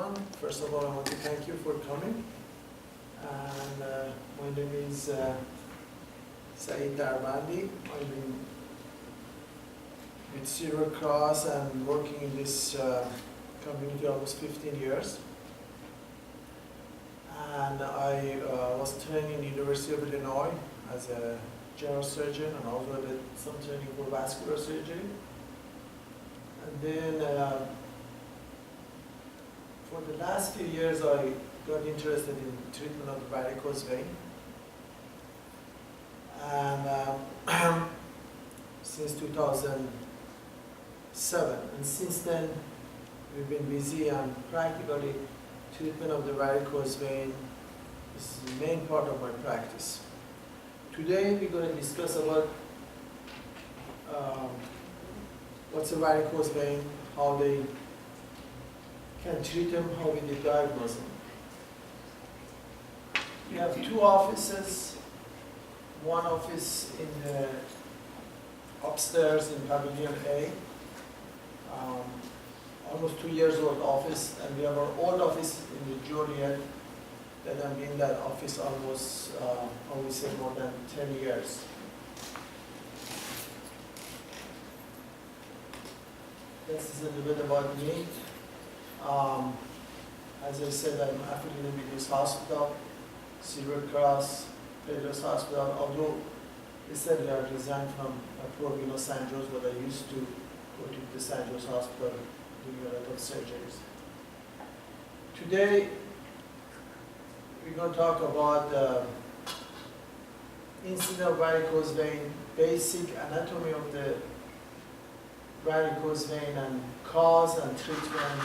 everyone. First of all, I want to thank you for coming. And my name is Saeed Darbandi. I've been with Silver Cross and working in this community almost 15 years. And I was trained in the University of Illinois as a general surgeon, and also did some training for vascular surgery. And then for the last few years, I got interested in treatment of the varicose vein. And since 2007, and since then, we've been busy, and practically treatment of the varicose vein is the main part of my practice. Today, we're going to discuss about what's a varicose vein, how they can treat them, how we diagnose them. We have two offices. One office in the upstairs in Pavilion A, almost 2 years old office, and we have our old office in the Joliet that I've been in that office almost, I would say, more than 10 years. This is a little bit about me. As I said, I'm affiliated with this hospital, Silver Cross, Pedro's Hospital, although recently I resigned from Port Los Angeles, but I used to go to the Los Angeles Hospital doing a lot of surgeries. Today, we're going to talk about incident of varicose vein, basic anatomy of the varicose vein, and cause and treatment,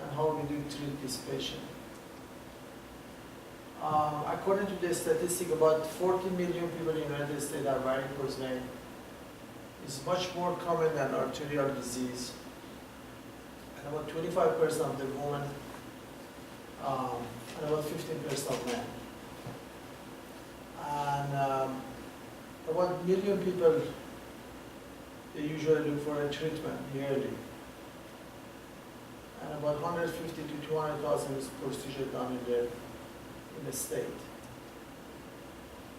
and how we do treat this patient. According to the statistic, about 40 million people in the United States have varicose vein. It's much more common than arterial disease. And about 25% of the women, and about 15% of men. And about 1 million people, they usually look for a treatment yearly. And about 150 to 200,000 procedures done in the state.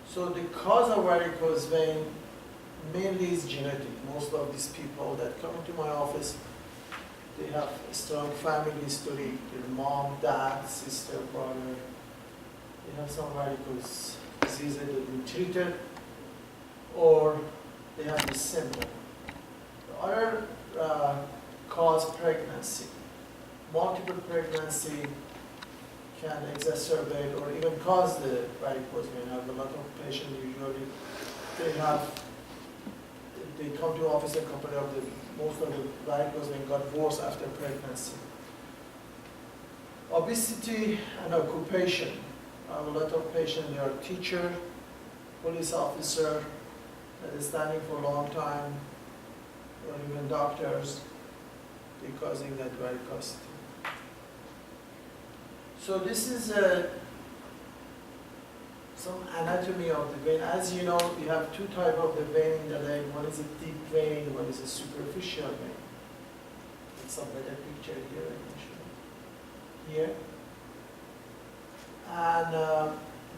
So the cause of varicose vein mainly is genetic. Most of these people that come into my office, they have a strong family history. Their mom, dad, sister, brother, they have some varicose disease that they've been treated, or they have this symptom. The other cause, pregnancy. Multiple pregnancy can exacerbate or even cause the varicose vein. I have a lot of patients usually, they come to office and complain of most of the varicose vein got worse after pregnancy. Obesity and occupation. I have a lot of patients, they are teacher, police officer, that is standing for a long time, or even doctors, they're causing that varicosity. So this is some anatomy of the vein. As you know, we have two types of the vein in the leg. One is a deep vein, one is a superficial vein. It's a better picture here, I can show you. Here. And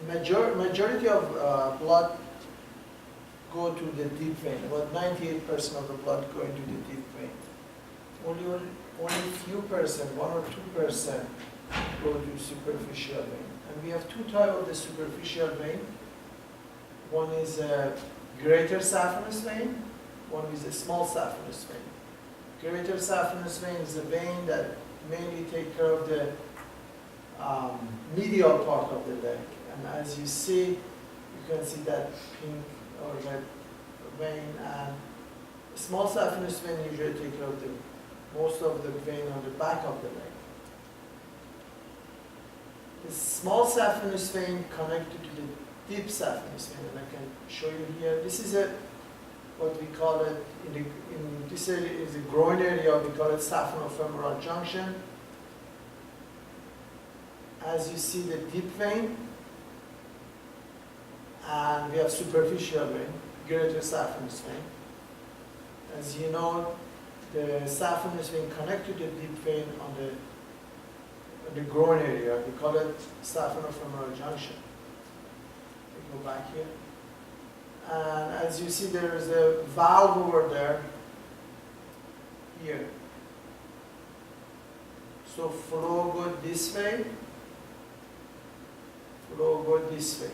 majority of blood go to the deep vein. About 98% of the blood go into the deep vein. Only few percent, 1 or 2%, go to superficial vein. And we have two types of the superficial vein. One is a greater saphenous vein, one is a small saphenous vein. Greater saphenous vein is a vein that mainly takes care of the medial part of the leg. And as you see, you can see that pink or red vein. And the small saphenous vein usually takes care of most of the vein on the back of the leg. The small saphenous vein connected to the deep saphenous vein, and I can show you here. This is what we call it, in this area is the groin area, we call it saphenofemoral junction. As you see, the deep vein, and we have superficial vein, greater saphenous vein. As you know, the saphenous vein connected to the deep vein on the the groin area. We call it saphenofemoral junction. We go back here. And as you see, there is a valve over there, here. So flow go this way, flow go this way.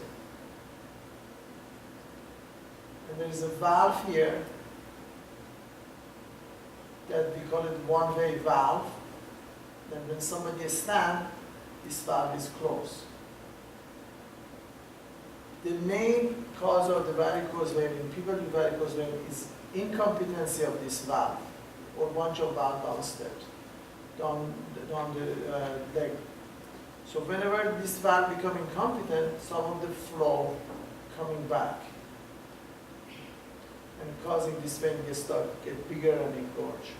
And there is a valve here that we call it one-way valve. Then when somebody stands, this valve is closed. The main cause of the varicose vein in people with varicose vein is incompetency of this valve, or bunch of valves downstairs, down the leg. So whenever this valve becomes incompetent, some of the flow coming back and causing this vein to get bigger and engorge.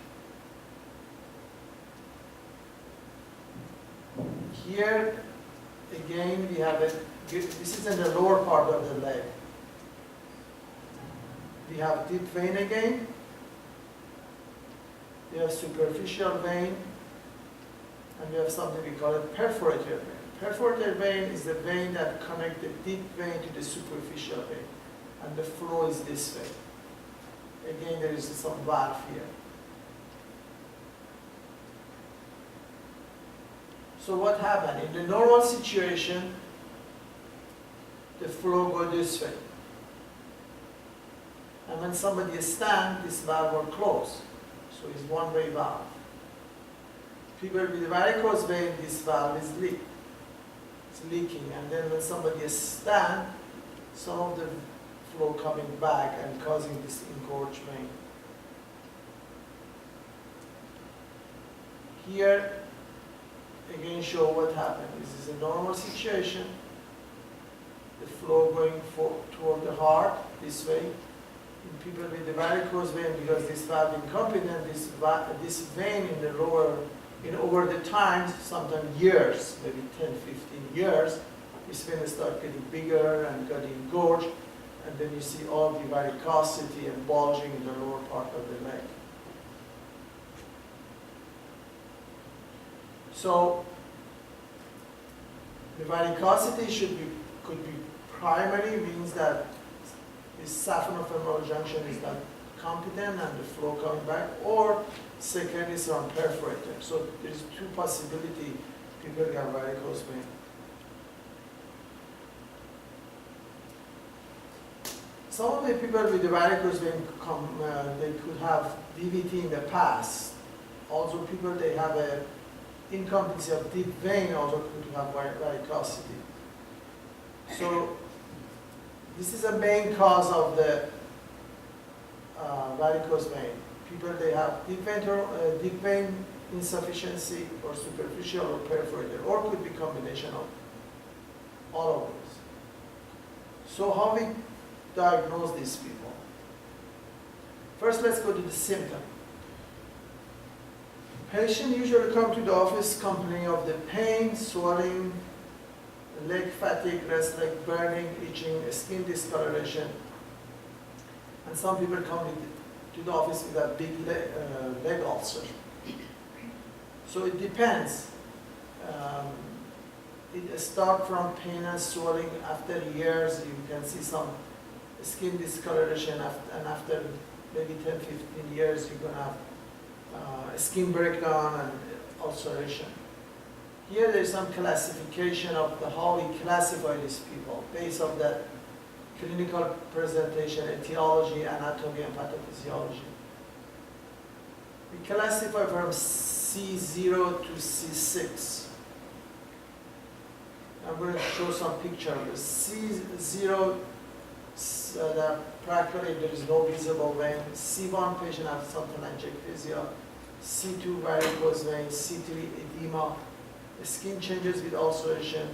Here, again, we have this is in the lower part of the leg. We have deep vein again. We have superficial vein. And we have something we call it perforated vein. Perforated vein is the vein that connects the deep vein to the superficial vein. And the flow is this way. Again, there is some valve here. So what happened? In the normal situation, the flow goes this way. And when somebody stands, this valve will close. So it's one-way valve. People with varicose vein, this valve is leaking. It's leaking. And then when somebody stands, some of the flow coming back and causing this engorged vein. Here, again, show what happened. This is a normal situation. The flow going toward the heart this way. In people with the varicose vein, because this valve incompetent, this vein in the lower, over the time, sometimes years, maybe 10, 15 years, this vein starts getting bigger and getting engorged, and then you see all the varicosity and bulging in the lower part of the leg. So the varicosity could be primary, means that this saphenofemoral junction is not competent and the flow coming back, or second is on perforated. So there's two possibilities people have varicose vein. Some of the people with the varicose vein they could have DVT in the past. Also people, they have a incompetency of deep vein, also could have varicosity. So this is a main cause of the varicose vein. People, they have deep vein insufficiency or superficial or perforated, or could be combination of all of those. So how we diagnose these people? First, let's go to the symptom. Patient usually come to the office complaining of the pain, swelling, leg fatigue, rest leg burning, itching, skin discoloration. And some people come to the office with a big leg ulcer. So it depends. It starts from pain and swelling. After years, you can see some skin discoloration, and after maybe 10, 15 years, you're going to have skin breakdown and ulceration. Here there is some classification of how we classify these people based on that clinical presentation, etiology, anatomy, and pathophysiology. We classify from C0 to C6. I'm going to show some picture of this. C0, practically there is no visible vein. C1 patient has something like telangiectasia. C2 varicose vein. C3 edema. The skin changes with ulceration.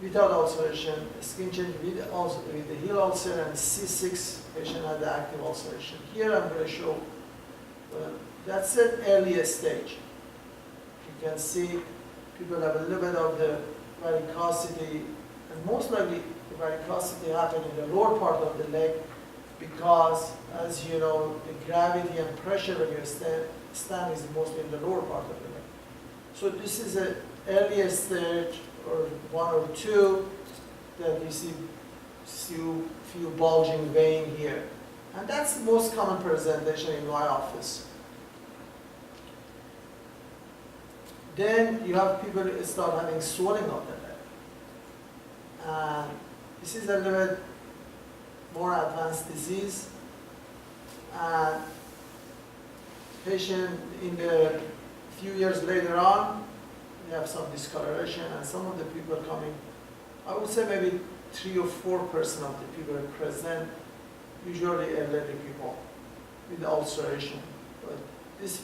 Without ulceration, skin change with the heel ulcer, and C6 patient had the active ulceration. Here I'm going to show, that's an earliest stage. You can see people have a little bit of the varicosity, and most likely the varicosity happened in the lower part of the leg because, as you know, the gravity and pressure when you stand is mostly in the lower part of the leg. So this is a earlier stage or 1 or 2, that you see few bulging vein here. And that's the most common presentation in my office. Then you have people start having swelling of the leg. And this is a little bit more advanced disease. And patient in the few years later on, they have some discoloration, and some of the people coming, I would say maybe 3 or 4% of the people present, usually elderly people with ulceration. But this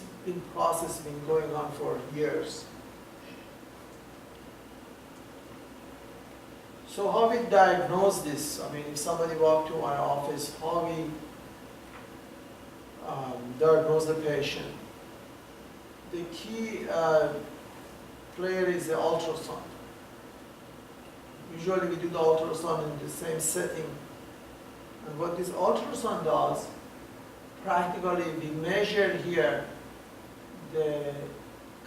process has been going on for years. So how we diagnose this? I mean, if somebody walked to my office, how we diagnose the patient? The key player is the ultrasound. Usually we do the ultrasound in the same setting. And what this ultrasound does, practically we measure here the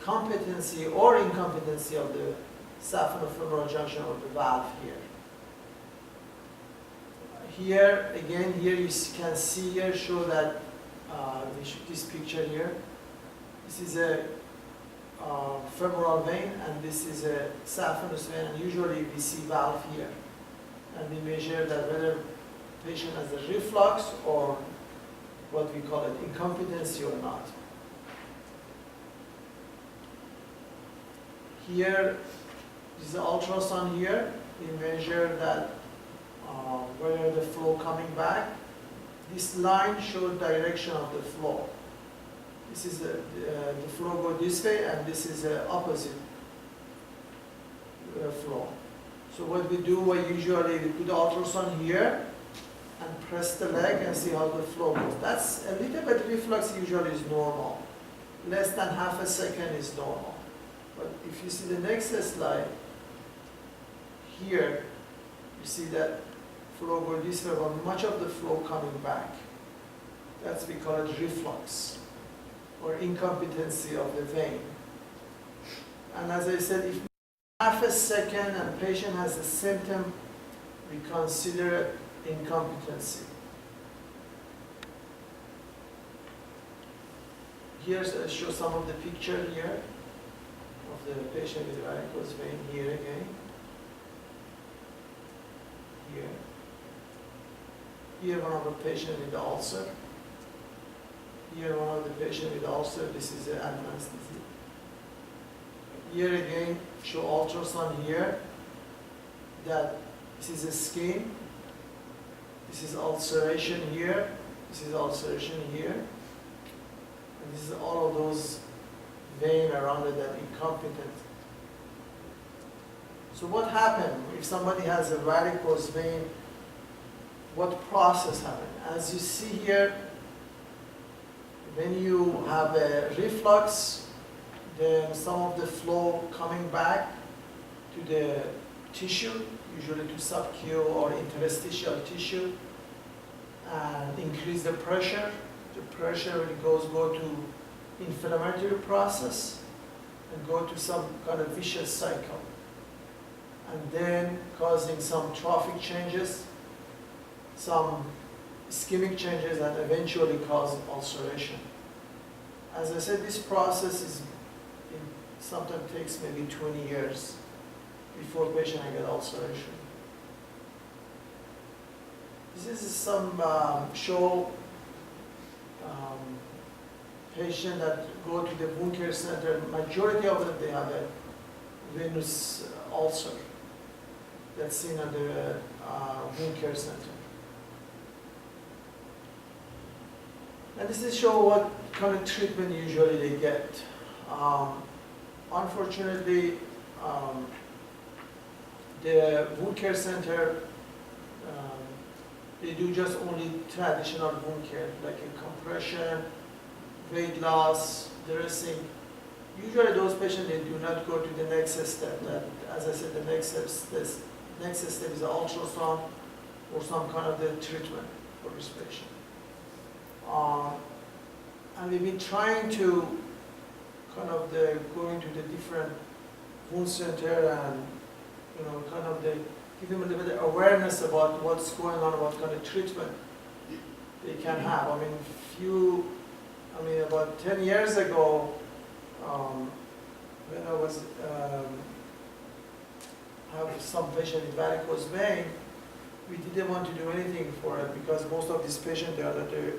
competency or incompetency of the saphenofemoral junction or the valve here. Here, again, here you can see here, show that, this picture here. This is a femoral vein, and this is a saphenous vein, and usually we see valve here. And we measure that whether patient has a reflux or what we call it, incompetency or not. Here is the ultrasound here. We measure that whether the flow coming back. This line shows direction of the flow. This is the flow go this way, and this is the opposite flow. So what we do, we usually put the ultrasound here and press the leg and see how the flow goes. That's a little bit reflux usually is normal. Less than half a second is normal. But if you see the next slide, here you see that flow go this way, but much of the flow coming back. That's we call it reflux or incompetency of the vein. And as I said, if half a second and patient has a symptom, we consider it incompetency. Here I show some of the picture here of the patient with varicose vein here again. Here. Here one of the patient with the ulcer. Here one of the patient with ulcer. This is an advanced disease. Here again, show ultrasound here that this is a skin. This is ulceration here. This is ulceration here. And this is all of those veins around it that are incompetent. So what happened if somebody has a varicose vein? What process happened? As you see here, when you have a reflux, then some of the flow coming back to the tissue, usually to subcu or interstitial tissue, and increase the pressure. The pressure will go to inflammatory process and go to some kind of vicious cycle, and then causing some trophic changes, some ischemic changes, and eventually cause ulceration. As I said, this process is sometimes takes maybe 20 years before patient get ulceration. This is some show patient that go to the wound care center. Majority of them, they have a venous ulcer that's seen at the wound care center. And this is show what kind of treatment usually they get. Unfortunately, the wound care center, they do just only traditional wound care, like a compression, weight loss, dressing. Usually those patients, they do not go to the next step. That, as I said, the next step is ultrasound or some kind of the treatment for this patient. And we've been trying to kind of go into the different wound center and, kind of give them a little bit of awareness about what's going on, what kind of treatment they can have. About 10 years ago, when I was have some patient with varicose vein, we didn't want to do anything for it because most of these patients, they are not a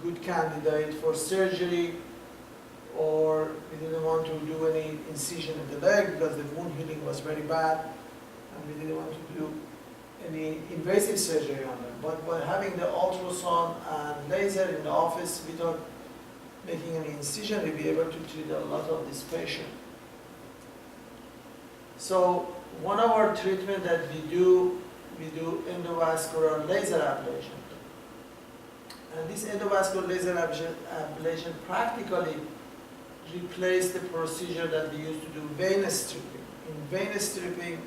good candidate for surgery, or we didn't want to do any incision in the leg because the wound healing was very bad, and we didn't want to do any invasive surgery on them. But by having the ultrasound and laser in the office without making an incision, we'll be able to treat a lot of this patient. So one of our treatment that we do endovascular laser ablation. And this endovascular laser ablation practically replaced the procedure that we used to do venous stripping. In venous stripping,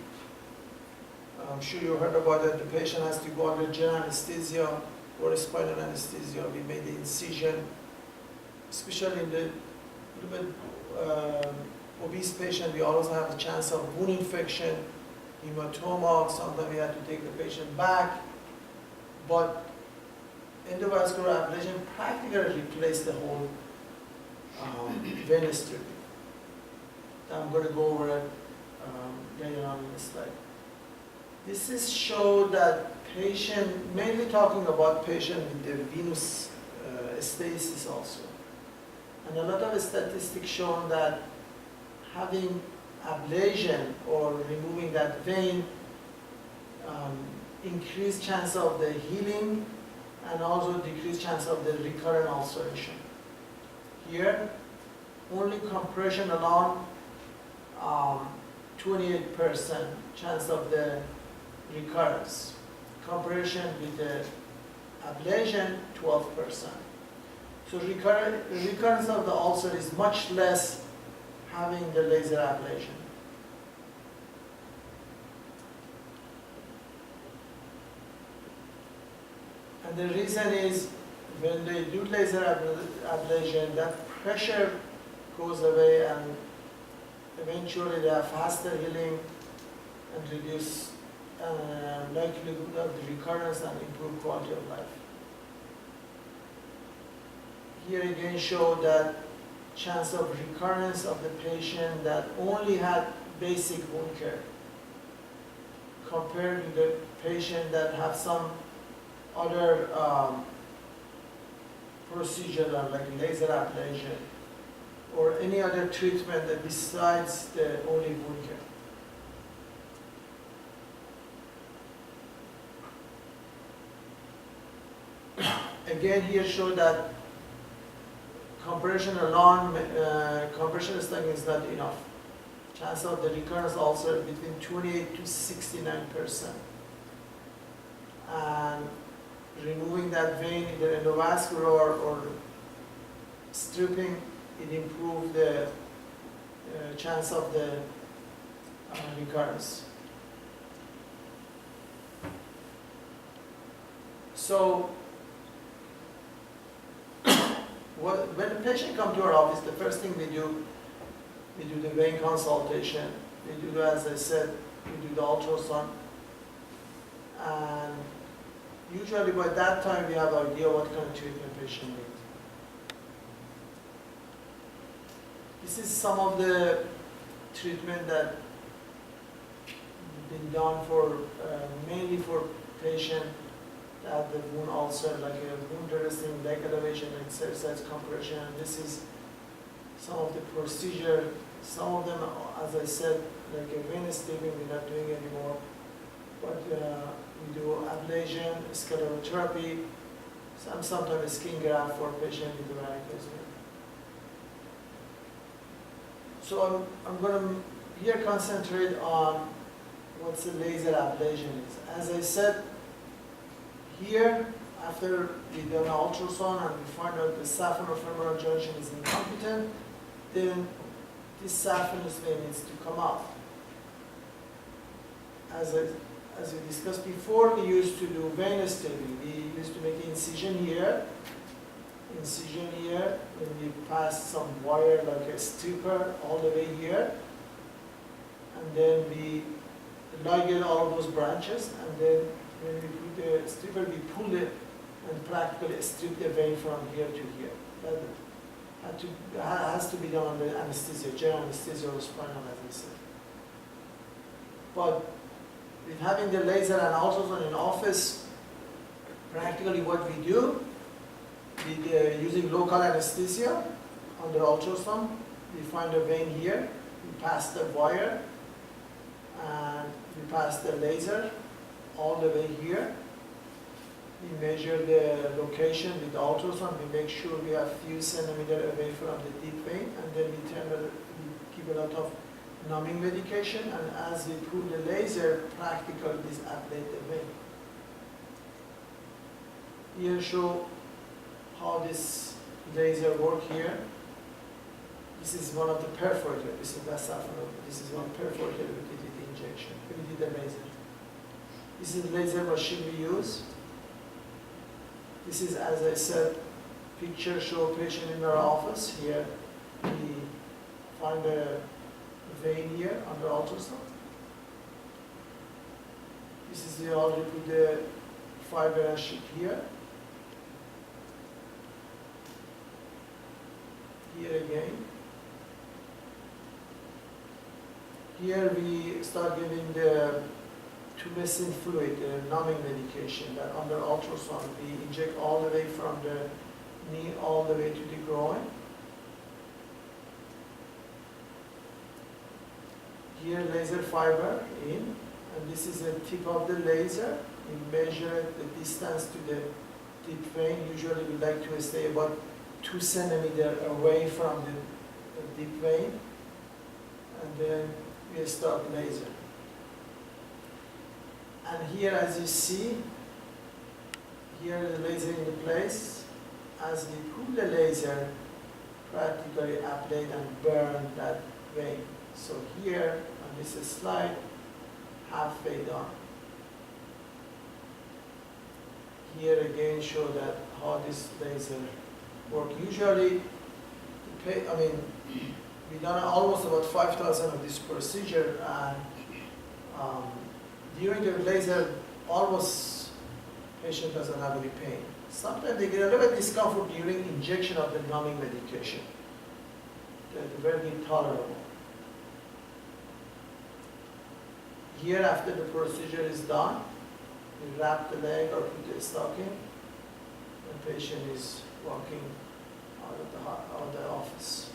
I'm sure you heard about it, the patient has to go under general anesthesia or spinal anesthesia. We made the incision, especially in the little bit obese patient, we always have a chance of wound infection, hematoma. Sometimes we had to take the patient back. But endovascular ablation practically replaced the whole venous stripping. I'm going to go over it later on in the slide. This is show that patient, mainly talking about patient with the venous stasis also. And a lot of statistics shown that having ablation or removing that vein increased chance of the healing and also decreased chance of the recurrent ulceration. Here, only compression alone, 28% chance of the recurrence. Compression with the ablation, 12%. So recurrence of the ulcer is much less having the laser ablation. And the reason is when they do laser ablation, that pressure goes away and eventually they have faster healing and reduce likelihood of the recurrence and improve quality of life. Here again show that chance of recurrence of the patient that only had basic wound care compared to the patient that have some other procedure like laser ablation or any other treatment that besides the only wound care. Again, here show that compression alone, compression stacking is not enough. Chance of the recurrence ulcer between 28 to 69%. And removing that vein, either endovascular or stripping, it improved the chance of the recurrence. So, when the patient comes to our office, the first thing we do the vein consultation. We do, as I said, we do the ultrasound. And usually by that time we have an idea what kind of treatment patient needs. This is some of the treatment that been done for mainly for patient that have the wound ulcer, like a wound dressing, leg elevation, exercise compression. This is some of the procedure. Some of them, as I said, like a venous stripping, we're not doing anymore. But we do ablation, sclerotherapy, sometimes skin graft for patients with varicose vein. So I'm going to here concentrate on what the laser ablation is. As I said, here, after we do an ultrasound and we find out the saphenofemoral junction is incompetent, then this saphenous vein needs to come out. As we discussed before, we used to do venous stripping. We used to make incision here, and we pass some wire like a stripper all the way here. and then we ligate all of those branches, and then when we put the stripper, we pull it and practically strip the vein from here to here. That has to be done under anesthesia, general anesthesia or spinal, as I said. But with having the laser and ultrasound in office, practically what we do, using local anesthesia under ultrasound, we find a vein here, we pass the wire, and we pass the laser all the way here. We measure the location with ultrasound, we make sure we are a few centimeters away from the deep vein, and then we give a lot of numbing medication, and as we pull the laser, practically this ablate the vein. Here show how this laser work here. This is one of the perforator. This is This is one perforator we did with the injection. We did the laser. This is the laser machine we use. This is, as I said, picture show patient in our office. Here we find a vein here under ultrasound. This is the already put the fiber and sheet here. Here again. Here we start giving the tumescent fluid, the numbing medication that under ultrasound we inject all the way from the knee all the way to the groin. Here laser fiber in, and this is the tip of the laser. We measure the distance to the deep vein. Usually we like to stay about 2 centimeters away from the deep vein, and then we start laser. And here, as you see, here the laser in the place. As we pull the laser, practically ablate and burn that vein. So here on this slide, halfway done. Here again show that how this laser work. Usually, we done almost about 5,000 of this procedure, and during the laser, almost patient doesn't have any pain. Sometimes they get a little bit discomfort during injection of the numbing medication. They're very tolerable. Here, after the procedure is done, we wrap the leg or put the stocking. The patient is walking out of the office.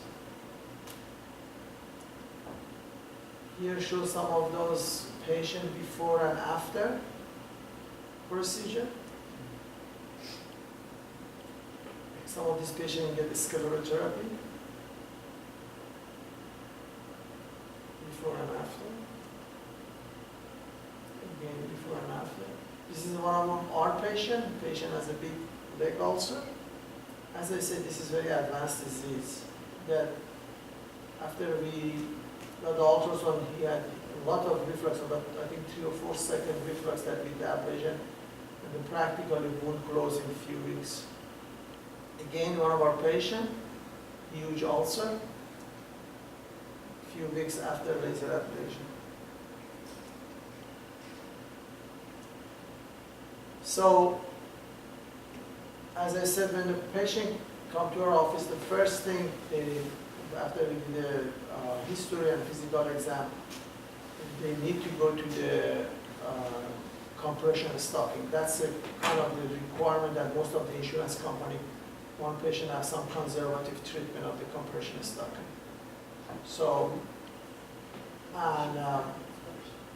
Here shows some of those patients before and after procedure. Some of these patients get sclerotherapy before and after. Again, before and after. This is one of our patient. Patient has a big leg ulcer. As I said, this is very advanced disease. That after we got the ultrasound, he had a lot of reflux, about I think 3 or 4 second reflux that with the ablation, and then practically wound closed in a few weeks. Again, one of our patients, huge ulcer, a few weeks after laser ablation. So, as I said, when the patient come to our office, the first thing after we do the history and physical exam, they need to go to the compression stocking. That's a kind of the requirement that most of the insurance company want patient have some conservative treatment of the compression stocking. So, and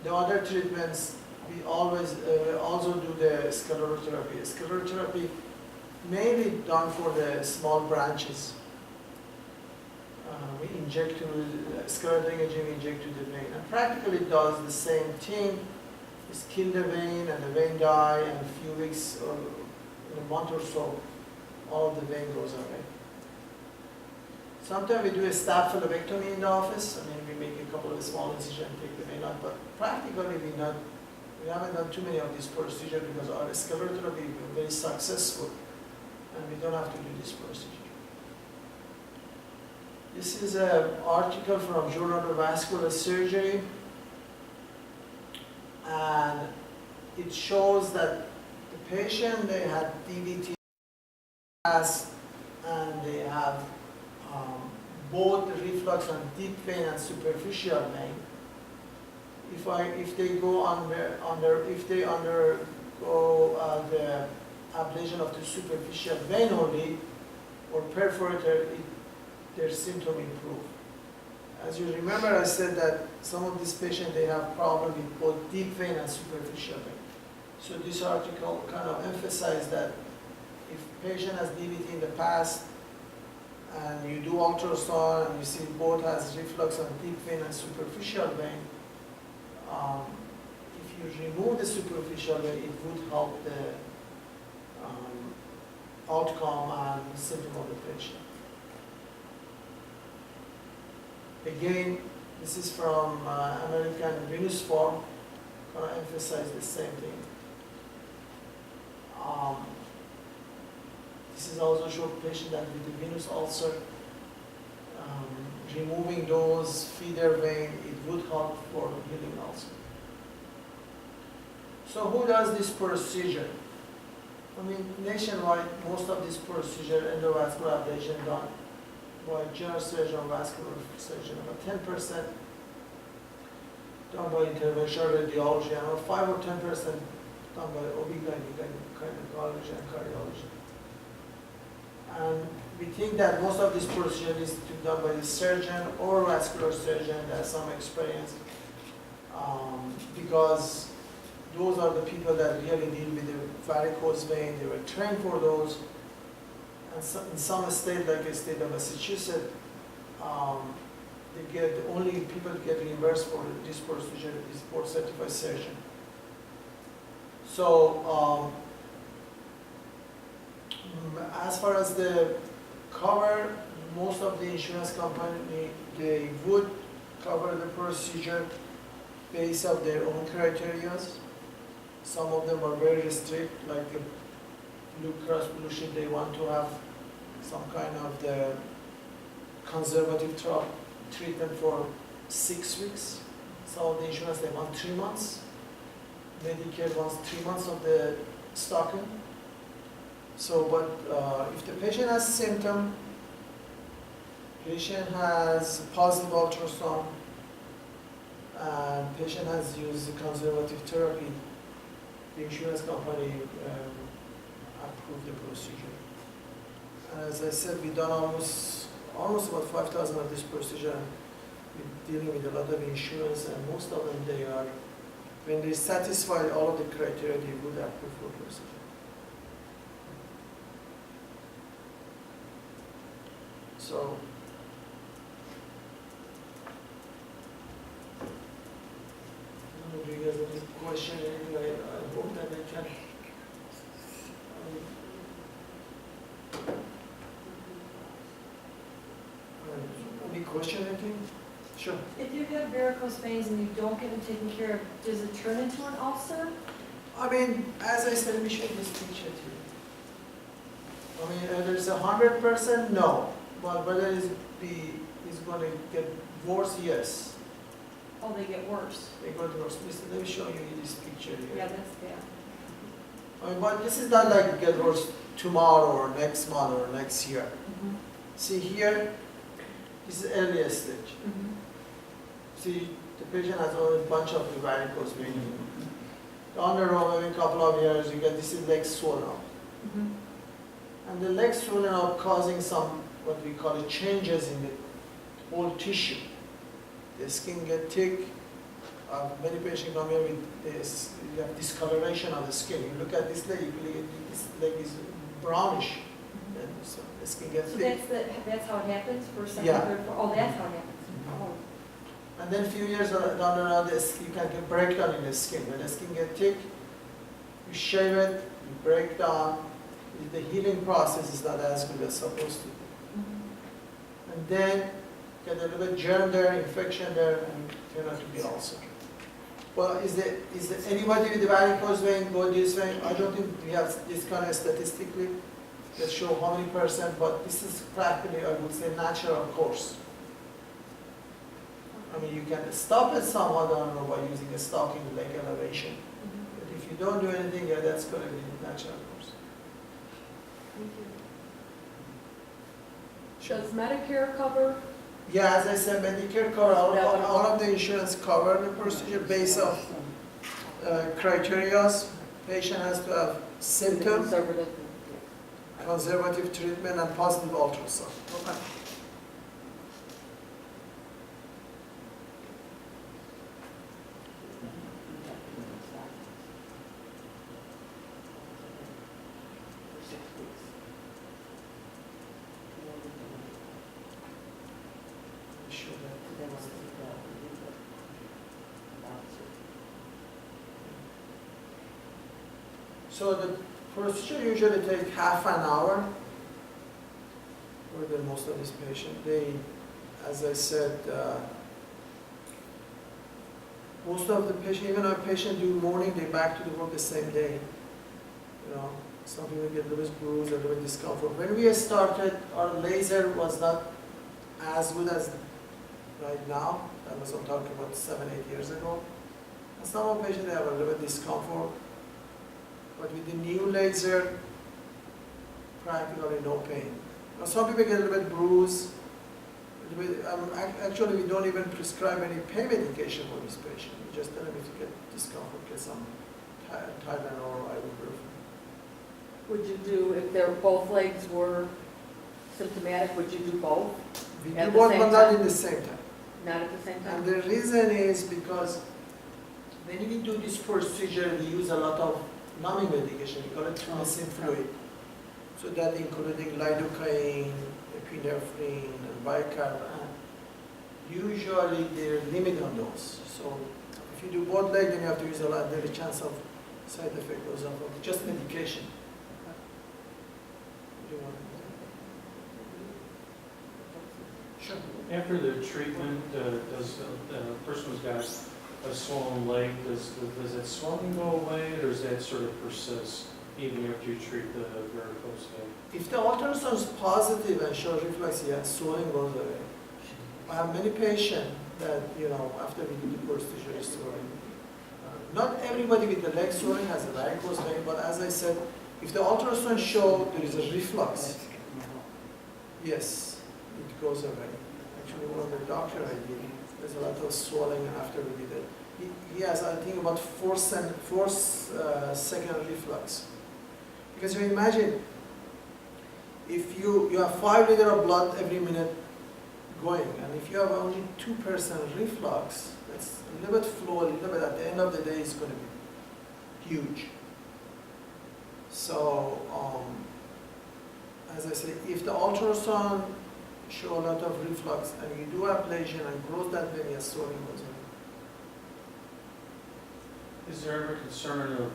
the other treatments, we always also do the sclerotherapy. Sclerotherapy mainly done for the small branches. We inject to sclerotic agent, we inject to the vein, and practically does the same thing. Just kill the vein, and the vein die, and a few weeks or in a month or so, all of the vein goes away. Sometimes we do a stab phlebectomy in the office. I mean, we make a couple of small incisions and take the vein out, but practically we haven't done too many of these procedures because our sclerotherapy is very successful, and we don't have to do this procedure. This is an article from Journal of Vascular Surgery. and it shows that the patient, they had DVT and they have both reflux on deep vein and superficial vein. If they go if they undergo the ablation of the superficial vein only or perforator, their symptom improve. As you remember, I said that some of these patients, they have problem with both deep vein and superficial vein. So this article kind of emphasized that if patient has DVT in the past and you do ultrasound and you see both has reflux on deep vein and superficial vein, if you remove the superficial vein, it would help the outcome and symptom of the patient. Again, this is from American Venous Form, going to emphasize the same thing. This is also show patient that with the venous ulcer, removing those feeder vein, it would help for healing ulcer. So who does this procedure? I mean, nationwide, most of this procedure, endovascular ablation done by general surgeon or vascular surgeon, about 10% done by interventional radiology, and about 5 or 10% done by gynecology and cardiology. And we think that most of this procedure is done by the surgeon or vascular surgeon that has some experience, because those are the people that really deal with the varicose vein. They were trained for those. And so, in some states, like the state of Massachusetts, they get only people get reimbursed for this procedure is board certified surgeon. So as far as the cover, most of the insurance company, they would cover the procedure based on their own criteria. Some of them are very strict, like the Blue Cross Blue Shield, they want to have some kind of the conservative treatment for 6 weeks. Some of the insurance, they want 3 months. Medicare wants 3 months of the stocking. So, but if the patient has symptom, patient has positive ultrasound, and patient has used conservative therapy, the insurance company approved the procedure. And as I said, we've done almost about 5,000 of this procedure. We're dealing with a lot of insurance, and most of them, they are, when they satisfy all of the criteria, they would approve for procedure. So, do you guys have any question? Anyway, I hope that I can. Any question, anything? Sure. If you have varicose veins and you don't get them taken care of, does it turn into an ulcer? I mean, as I said, we showed this picture to you. I mean, there's 100% no, but whether it's going to get worse, yes. Oh, they get worse. They got worse. Listen, let me show you this picture here. Yeah, that's bad. I mean, but this is not like get worse tomorrow or next month or next year. Mm-hmm. See here, this is earliest stage. Mm-hmm. See, the patient has a bunch of varicose vein. Down the road, maybe a couple of years, you get this is leg swollen up. Mm-hmm. And the leg swollen up causing some, what we call it, changes in the whole tissue. The skin get thick. Many patients come here with this, you have discoloration of the skin. You look at this leg, you believe this leg is brownish. Mm-hmm. And so the skin gets So thick. that's how it happens? First, second, Yeah. third, fourth? Oh, that's how it happens. Oh. And then a few years down the road, you can get breakdown in the skin. When the skin gets thick, you shave it, you break down. The healing process is not as good as supposed to be. Mm-hmm. And then get a little bit germ there, infection there, and turn out to be ulcer. Well, is there anybody with the varicose vein go this way? I don't think we have this kind of statistically that show how many %, but this is practically, I would say, natural course. I mean, you can stop it somewhat, I don't know, by using a stocking leg elevation. But if you don't do anything, yeah, that's going to be natural course. Thank you. Does Medicare cover? Yeah, as I said, Medicare cover, all of the insurance cover the procedure based on criteria. Patient has to have symptoms, Conservative. conservative treatment, and positive ultrasound. Okay. Sure that- So the procedure usually takes half an hour for the most of these patients. They, as I said, most of the patient, even if patient do morning, they back to the work the same day. You know, some people get a little bit bruised, a little bit discomfort. When we started, our laser was not as good as right now. That was, I'm talking about 7, 8 years ago. And some of the patients, they have a little bit discomfort. But with the new laser, practically no pain. Now, some people get a little bit bruised. Actually, we don't even prescribe any pain medication for this patient. We just tell them if you get discomfort, get some Tylenol or ibuprofen. Would you do, if their both legs were symptomatic, would you do both? We do At the both, same but not time? in the same time. Not at the same And time? the reason is because when we do this procedure, we use a lot of numbing medication. We call it tumescent fluid. So that including lidocaine, epinephrine, and bicarbonate. Usually they're limited on those. So if you do both legs, then you have to use a lot. There's a chance of side effect goes up. Just medication. You don't want to- Sure. After the treatment, does the person who's got a swollen leg, does that swelling go away, or does that sort of persist even after you treat the varicose vein? If the ultrasound is positive and shows reflex, yeah, swelling goes away. I have many patients that, you know, after we do the procedure is swelling. Not everybody with the leg swelling has a varicose vein, but as I said, if the ultrasound shows there is a reflux, yes, it goes away. Actually, one of the doctor I did, there's a lot of swelling after we did it. He has, I think, about 4 second reflux. Because you imagine, if you have 5 liters of blood every minute going, and if you have only 2% reflux, that's a little bit flow, a little bit, at the end of the day, it's going to be huge. So, as I say, if the ultrasound show a lot of reflux, and you do ablation and close that vein, yes, swelling goes away. Is there ever concern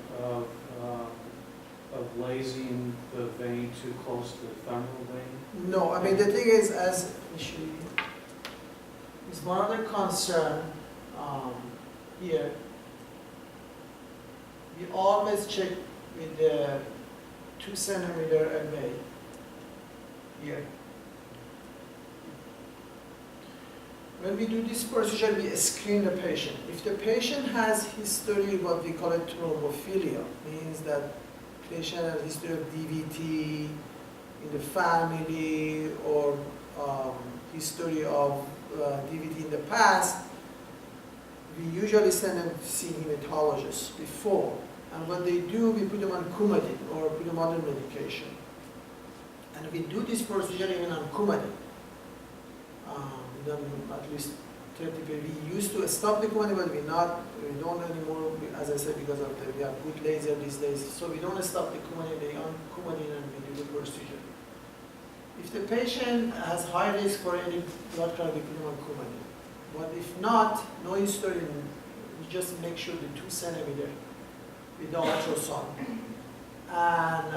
of lasing the vein too close to the femoral vein? No, I mean, the thing is, as issue is one of the concern here, we always check with the 2 centimeter away here. When we do this procedure, we screen the patient. If the patient has history, what we call it thrombophilia, means that patient has history of DVT in the family or history of DVT in the past, we usually send them to see hematologists before. And what they do, we put them on Coumadin or put them on other medication. And we do this procedure even on Coumadin. Done at least 30 people. We used to stop the Coumadin, but we don't anymore, as I said, because of we have good laser these days. So we don't stop the Coumadin, they on Coumadin and we do the procedure. If the patient has high risk for any blood clot, we put him on Coumadin. But if not, no history, we just make sure the 2 centimeter with the ultrasound. And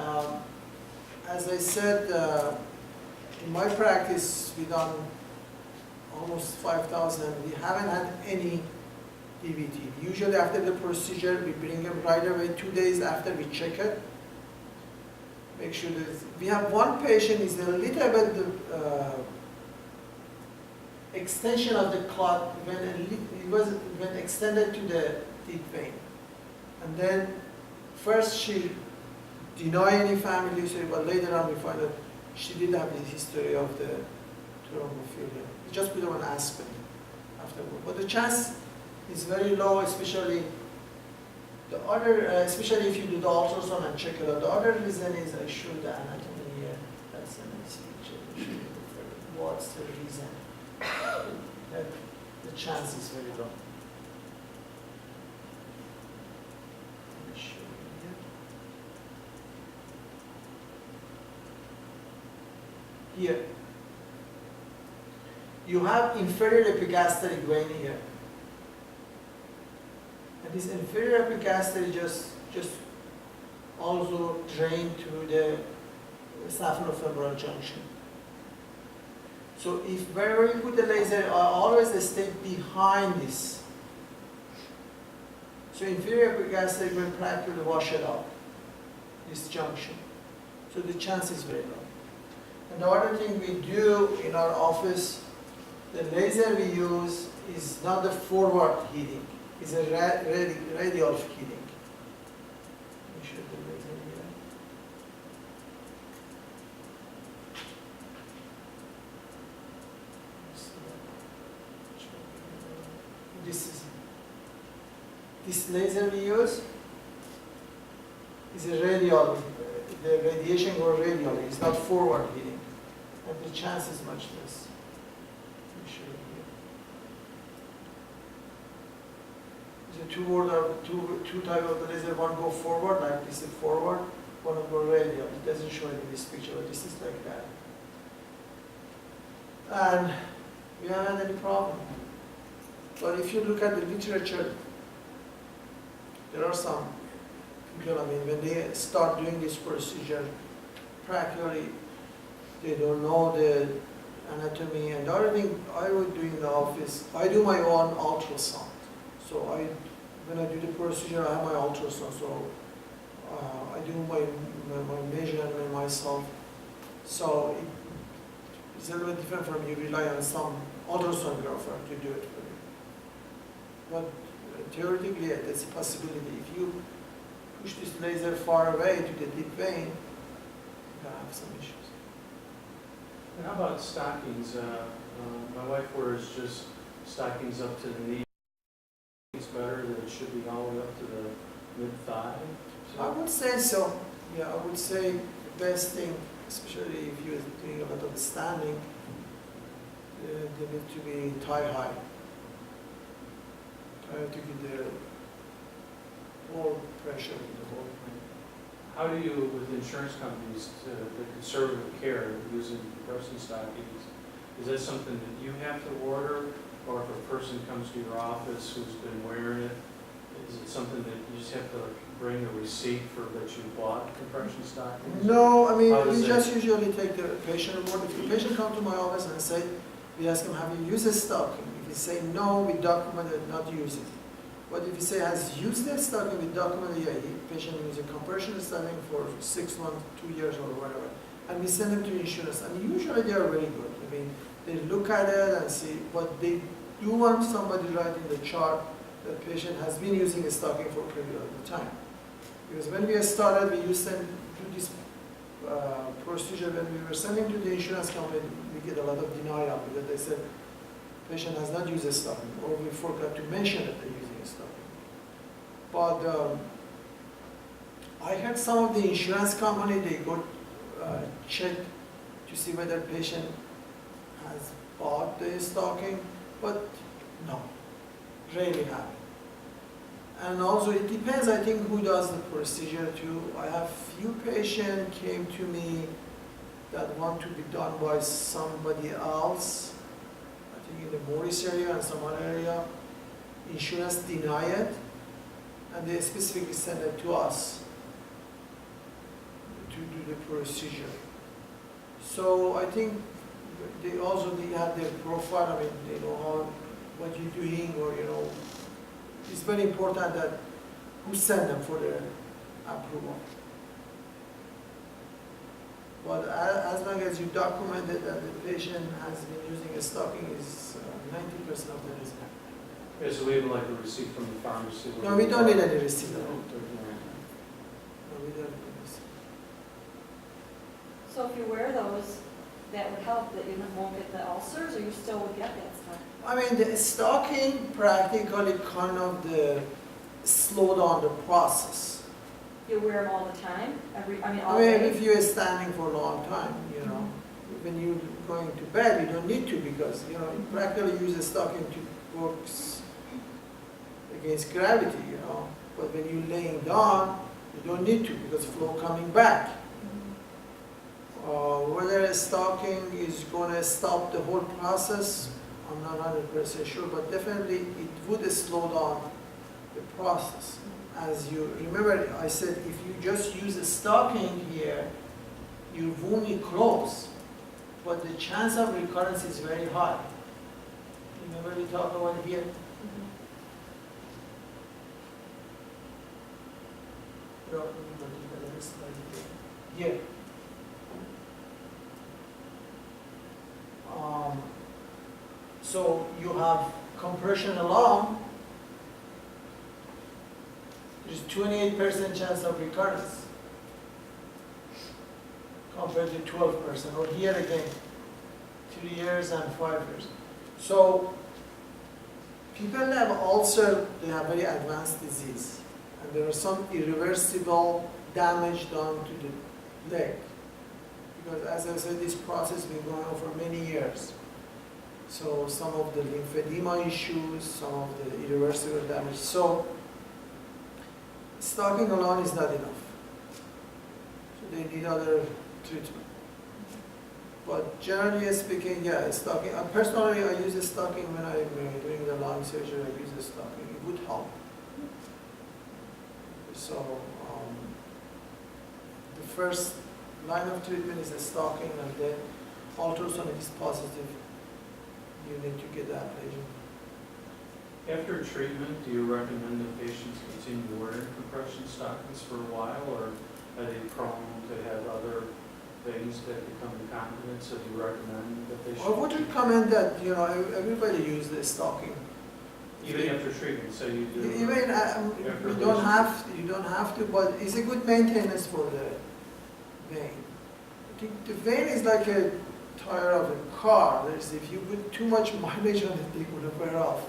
as I said, in my practice, we done almost 5,000. We haven't had any DVT. Usually after the procedure, we bring them right away 2 days after we check it. Make sure that we have one patient is a little bit extension of the clot it was when extended to the deep vein. And then first she denied any family history, but later on we find that she did have the history of the thrombophilia. We just put her on aspirin afterward. But the chance is very low, especially the other, especially if you do the ultrasound and check it out. The other reason is I showed the anatomy here. That's a nice picture. What's the reason? That the chance is very low. Let me show you here. Here, you have inferior epigastric vein here. And this inferior epigastric just also drain to the saphenofemoral junction. So if wherever you put the laser, I always stay behind this. So inferior epigastric will practically wash it out, this junction. So the chance is very low. And the other thing we do in our office, the laser we use is not the forward heating, it's a radial heating. Let me show the laser here. This laser we use is a radial, the radiation goes radially, it's not forward heating, and the chance is much less. Let me show you here. There's two type of the laser, one go forward, like this is forward, one will go radial. It doesn't show it in this picture, but this is like that. And we haven't had any problem. But if you look at the literature, there are some people, I mean, when they start doing this procedure, practically they don't know the anatomy. And the other thing I would do in the office, I do my own ultrasound. So when I do the procedure, I have my ultrasound. So I do my measurement myself. So it's a little bit different from you rely on some ultrasonographer to do it for you. But theoretically, there's a possibility. If you push this laser far away to the deep vein, you have some issues. And how about stockings? My wife wears just stockings up to the knee. It's better that it should be all the way up to the mid-thigh? I would say so. Yeah, I would say the best thing, especially if you're doing a lot of standing, they need to be thigh-high. To get the whole pressure in the whole thing. How do you, with insurance companies, the conservative care using compression stockings, is that something that you have to order, or if a person comes to your office who's been wearing it, is it something that you just have to bring a receipt for that you bought compression stockings? No, I mean, How does we it- just usually take the patient report. If the patient comes to my office and say, we ask him, have you used a stocking? If he say no, we document it, not use it. But if he say has used that stocking, we document it, yeah, the patient used a compression stocking for 6 months, 2 years, or whatever. And we send them to insurance, and usually they are very good. I mean, they look at it and see, but they do want somebody write in the chart that patient has been using a stocking for a period of time. Because when we started, we used to do this procedure. When we were sending to the insurance company, we get a lot of denial because they said patient has not used a stocking, or we forgot to mention that they're using a stocking. But I heard some of the insurance company, they go check to see whether patient has bought the stocking, but no, rarely happen. And also it depends, I think, who does the procedure too. I have few patients came to me that want to be done by somebody else, I think in the Morris area and some other area. Insurance deny it, and they specifically send it to us to do the procedure. So I think they have their profile, I mean, they know how, what you're doing, or it's very important that who send them for their approval. But as long as you documented that the patient has been using a stocking is 90% of the reason. Okay, so we have like a receipt from the pharmacy. No, we don't need any receipt. No, No, there's no- we don't need receipt. So if you wear those, that would help, that you won't get the ulcers, or you still would get that stuff? I mean, the stocking practically kind of slow down the process. You wear them all the time? All I mean, day? if you're standing for a long time, you know, when you're going to bed, you don't need to because, you know, you practically use a stocking to work against gravity, you know. But when you're laying down, you don't need to because flow coming back. Whether a stocking is going to stop the whole process, I'm not 100% sure, but definitely it would slow down the process. As you remember, I said if you just use a stocking here, your wound will close, but the chance of recurrence is very high. Remember we talked about it here? Here. So you have compression alone, there's 28% chance of recurrence compared to 12%, or here again, 3 years and 5 years. So people that have ulcer, they have very advanced disease, and there is some irreversible damage done to the leg. Because as I said, this process has been going on for many years. So some of the lymphedema issues, some of the irreversible damage. So stocking alone is not enough. So they need other treatment. But generally speaking, yeah, stocking. Personally, I use a stocking when I'm doing the lung surgery. I use a stocking. It would help. So the first line of treatment is a stocking, and then ultrasound is positive. You need to get that ablation. After treatment, do you recommend the patients continue wearing compression stockings for a while, or are they prone to have other things that become incontinent? So do you recommend that they I should? would recommend that, you know, everybody use the stocking. Even after treatment, so you do? Even you don't have to, but it's a good maintenance for the vein. I think the vein is like a tire of a car. If you put too much mileage on it, they would wear off.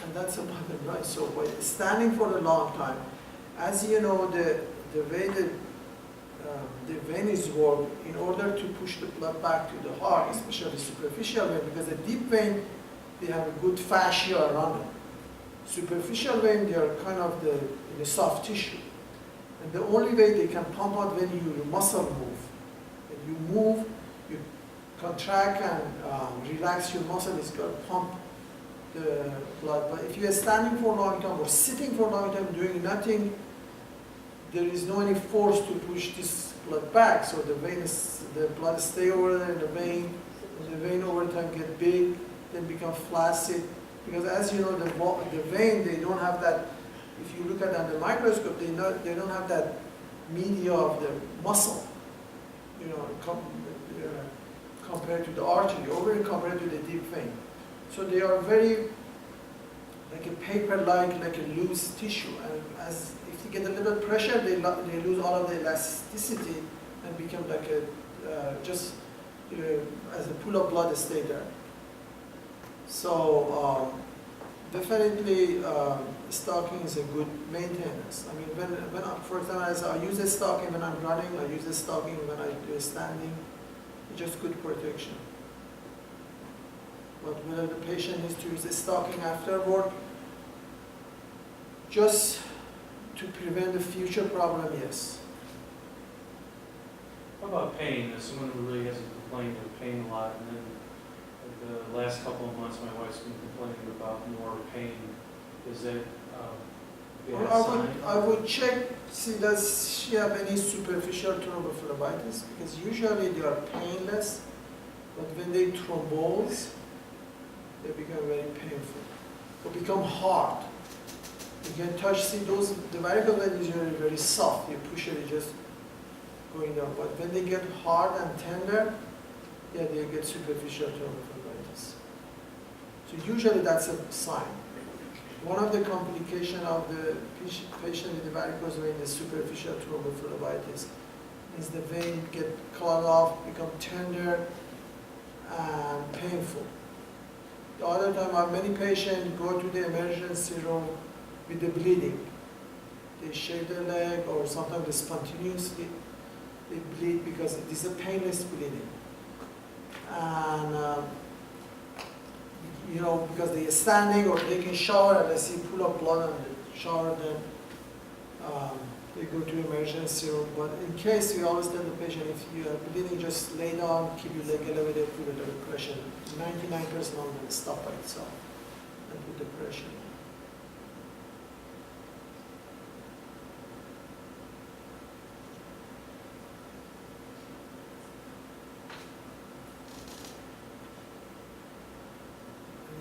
And that's the bottom line. So by standing for a long time, as you know, the way the vein is worked, in order to push the blood back to the heart, especially superficial vein, because the deep vein, they have a good fascia around it. Superficial vein, they are kind of in the soft tissue. And the only way they can pump out when your muscle move. When you move, you contract and relax your muscle, it's going to pump the blood. But if you are standing for a long time or sitting for a long time doing nothing, there is no any force to push this blood back. So the blood stay over there in the vein, and the vein over time get big, then become flaccid. Because as you know, the vein, they don't have that, if you look at it under the microscope, they don't have that media of the muscle, you know, compared to the artery, or compared to the deep vein. So they are very, like a paper-like, like a loose tissue. And if you get a little pressure, they lose all of the elasticity and become like just as a pool of blood stay there. So definitely stocking is a good maintenance. I mean, when for example, as I use a stocking when I'm running, I use a stocking when I do standing. It's just good protection. But whether the patient needs to use a stocking after work, just to prevent a future problem, yes. What about pain? As someone who really hasn't complained of pain a lot, and then the last couple of months my wife's been complaining about more pain. Is that I would check, see does she have any superficial thrombophlebitis, because usually they are painless, but when they thrombose, they become very painful, or become hard. You can touch, see those, the varicose vein is usually very soft, you push it, it just going down. But when they get hard and tender, yeah, they get superficial thrombophlebitis. So usually that's a sign. One of the complications of the patient with the varicose vein is superficial thrombophlebitis. Means the vein get clogged off, become tender and painful. The other time, many patients go to the emergency room with the bleeding. They shave their leg, or sometimes they spontaneously they bleed because it is a painless bleeding. And you know, because they are standing or taking shower and they see pool of blood on the shower, then they go to emergency room. But in case, we always tell the patient, if you are bleeding, just lay down, keep your leg elevated, put a little pressure. 99% of them will stop by itself and put the pressure.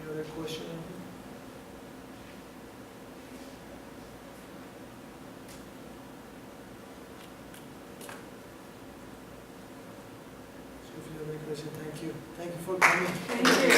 Any other question? So if you have any question, thank you. Thank you for coming. Thank you.